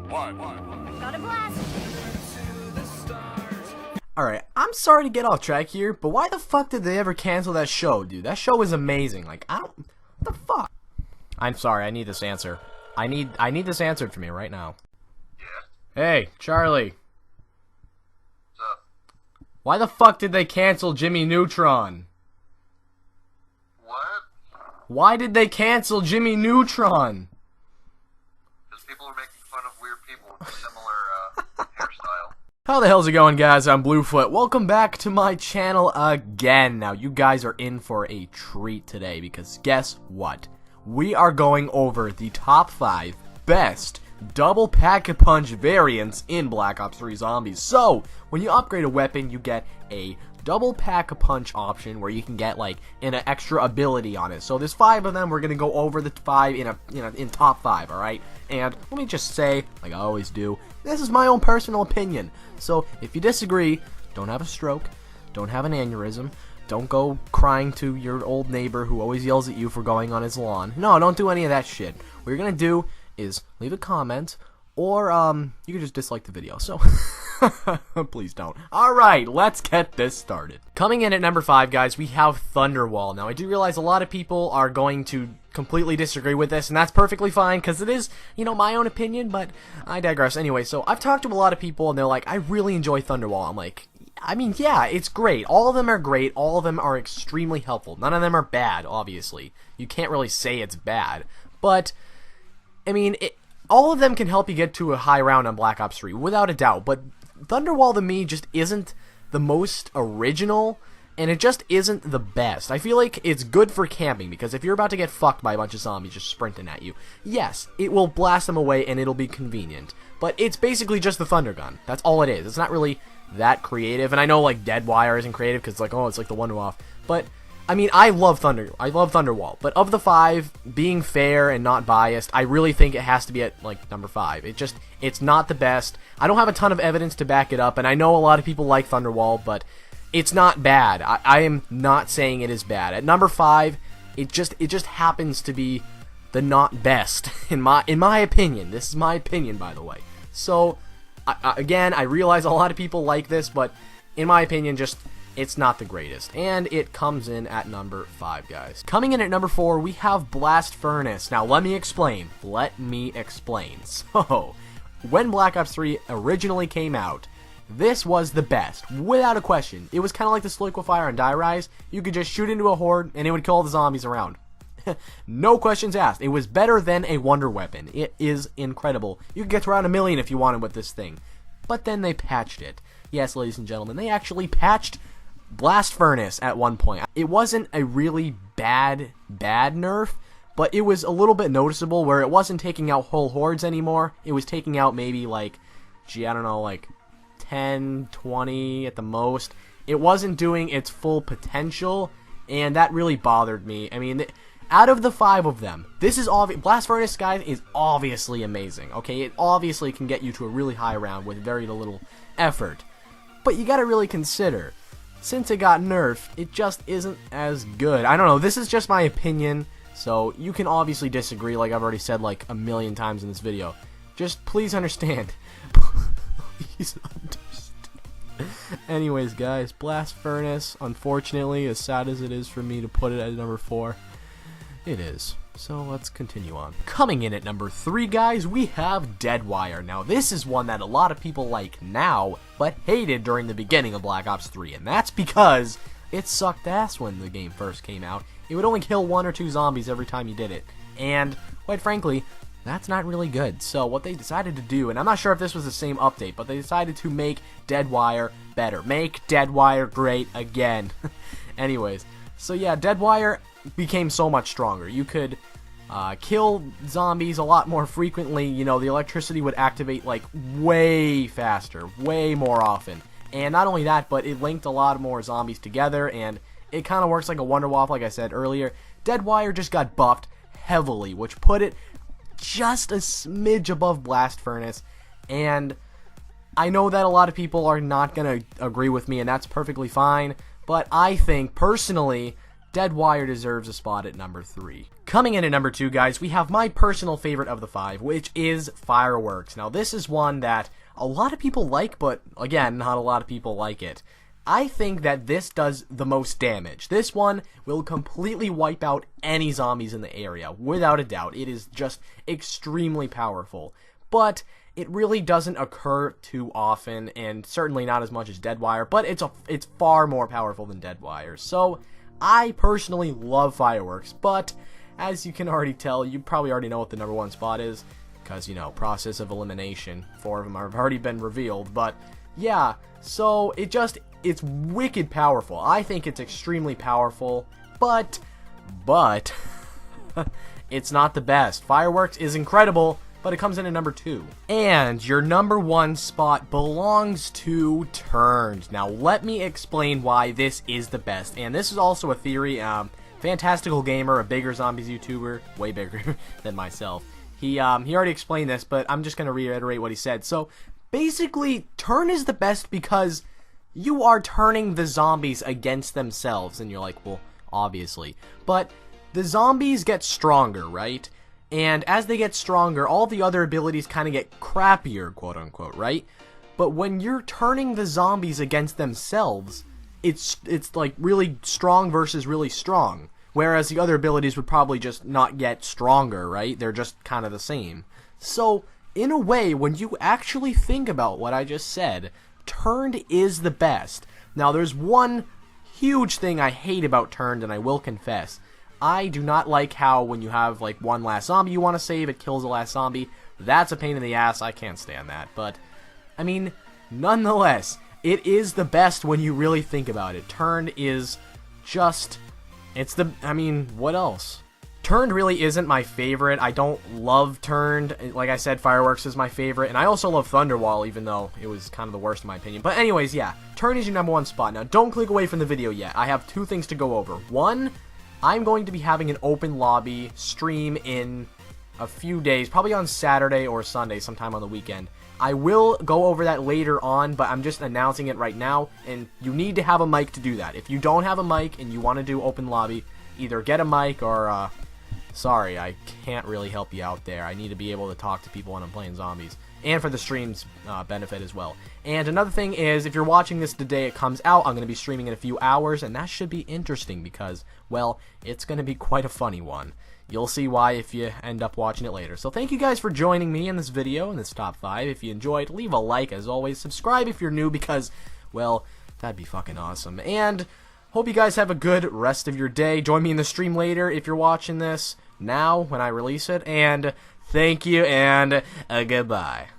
Got a blast. Alright, I'm sorry to get off track here, but why the fuck did they ever cancel that show, dude? That show is amazing. Like, what the fuck? I'm sorry, I need this answer. I need this answered for me right now. Yeah. Hey, Charlie. What's up? Why the fuck did they cancel Jimmy Neutron? What? Why did they cancel Jimmy Neutron? Because people are making fun of weird people with a similar hairstyle. How the hell's it going, guys? I'm Bluefoot. Welcome back to my channel again. Now, you guys are in for a treat today because guess what? We are going over the top 5 best double pack-a-punch variants in Black Ops 3 Zombies. So, when you upgrade a weapon, you get a double pack-a-punch option where you can get like an extra ability on it. So there's 5 of them. We're gonna go over the 5 in top 5. All right. And let me just say, like I always do, this is my own personal opinion. So if you disagree, don't have a stroke, don't have an aneurysm, don't go crying to your old neighbor who always yells at you for going on his lawn. No, don't do any of that shit. What you're gonna do is leave a comment, or you can just dislike the video. So please don't. Alright, let's get this started. Coming in at number 5, guys, we have Thunderwall. Now, I do realize a lot of people are going to completely disagree with this, and that's perfectly fine, because it is, you know, my own opinion, but I digress. Anyway, so I've talked to a lot of people, and they're like, I really enjoy Thunderwall. I'm like, I mean, yeah, it's great. All of them are great. All of them are extremely helpful. None of them are bad, obviously. You can't really say it's bad, but I mean, all of them can help you get to a high round on Black Ops 3, without a doubt, but Thunderwall to me just isn't the most original, and it just isn't the best. I feel like it's good for camping, because if you're about to get fucked by a bunch of zombies just sprinting at you, yes, it will blast them away and it'll be convenient, but it's basically just the Thunder Gun. That's all it is. It's not really that creative, and I know like Deadwire isn't creative because like, oh, it's like the one-off, but I mean, I love Thunderwall, but of the 5, being fair and not biased, I really think it has to be at, like, number 5. It's not the best. I don't have a ton of evidence to back it up, and I know a lot of people like Thunderwall, but it's not bad. I am not saying it is bad. At number 5, it just happens to be the not best, in my opinion. This is my opinion, by the way. So, again, I realize a lot of people like this, but in my opinion, it's not the greatest, and it comes in at number 5, guys. Coming in at number 4, we have Blast Furnace. Now, let me explain. So, when Black Ops 3 originally came out, this was the best, without a question. It was kind of like the Liquefier on Die Rise. You could just shoot into a horde, and it would kill all the zombies around. No questions asked. It was better than a Wonder Weapon. It is incredible. You could get to around 1 million if you wanted with this thing. But then they patched it. Yes, ladies and gentlemen, they actually patched Blast Furnace at one point. It wasn't a really bad nerf, but it was a little bit noticeable where it wasn't taking out whole hordes anymore. It was taking out maybe like, I don't know, like 10, 20 at the most. It wasn't doing its full potential, and that really bothered me. I mean, out of the 5 of them, this is Blast Furnace, guys, is obviously amazing. Okay, it obviously can get you to a really high round with very little effort. But you gotta really consider, since it got nerfed, it just isn't as good. I don't know, this is just my opinion, so you can obviously disagree, like I've already said like 1 million times in this video. Just please understand. Please understand. Anyways, guys, Blast Furnace, unfortunately, as sad as it is for me to put it at number 4, it is. So let's continue on. Coming in at number 3, guys, we have Deadwire. Now, this is one that a lot of people like now, but hated during the beginning of Black Ops 3, and that's because it sucked ass when the game first came out. It would only kill 1 or 2 zombies every time you did it, and quite frankly, that's not really good. So what they decided to do, and I'm not sure if this was the same update, but they decided to make Deadwire better. Make Deadwire great again. Anyways, so yeah, Deadwire became so much stronger. You could kill zombies a lot more frequently. You know, the electricity would activate like way faster, way more often. And not only that, but it linked a lot more zombies together, and it kind of works like a Wonder Waff, like I said earlier. Deadwire just got buffed heavily, which put it just a smidge above Blast Furnace, and I know that a lot of people are not going to agree with me, and that's perfectly fine, but I think, personally, Deadwire deserves a spot at number 3. Coming in at number 2, guys, we have my personal favorite of the 5, which is Fireworks. Now, this is one that a lot of people like, but again, not a lot of people like it. I think that this does the most damage. This one will completely wipe out any zombies in the area, without a doubt. It is just extremely powerful. But it really doesn't occur too often, and certainly not as much as Deadwire, but it's far more powerful than Deadwire. So, I personally love Fireworks, but as you can already tell, you probably already know what the number 1 spot is, because, you know, process of elimination. 4 of them have already been revealed, but yeah, so it's wicked powerful. I think it's extremely powerful, but it's not the best. Fireworks is incredible, but it comes in at number 2. And your number 1 spot belongs to Turned. Now, let me explain why this is the best. And this is also a theory. Fantastical Gamer, a bigger zombies YouTuber, way bigger than myself. He already explained this, but I'm just going to reiterate what he said. So, basically, Turn is the best because you are turning the zombies against themselves. And you're like, well, obviously. But the zombies get stronger, right? And as they get stronger, all the other abilities kind of get crappier, quote-unquote, right? But when you're turning the zombies against themselves, it's like really strong versus really strong. Whereas the other abilities would probably just not get stronger, right? They're just kind of the same. So, in a way, when you actually think about what I just said, Turned is the best. Now, there's one huge thing I hate about Turned, and I will confess. I do not like how when you have, like, one last zombie you want to save, it kills the last zombie. That's a pain in the ass. I can't stand that. But, I mean, nonetheless, it is the best when you really think about it. Turned is just, I mean, what else? Turned really isn't my favorite. I don't love Turned. Like I said, Fireworks is my favorite. And I also love Thunderwall, even though it was kind of the worst in my opinion. But anyways, yeah, Turned is your number 1 spot. Now, don't click away from the video yet. I have 2 things to go over. One, I'm going to be having an open lobby stream in a few days, probably on Saturday or Sunday, sometime on the weekend. I will go over that later on, but I'm just announcing it right now, and you need to have a mic to do that. If you don't have a mic and you want to do open lobby, either get a mic or, sorry, I can't really help you out there. I need to be able to talk to people when I'm playing zombies, and for the stream's benefit as well. And another thing is, if you're watching this the day it comes out, I'm going to be streaming in a few hours, and that should be interesting because, well, it's going to be quite a funny one. You'll see why if you end up watching it later. So thank you guys for joining me in this video, in this top 5. If you enjoyed, leave a like as always. Subscribe if you're new because, well, that'd be fucking awesome. And hope you guys have a good rest of your day. Join me in the stream later if you're watching this now when I release it. And thank you and goodbye.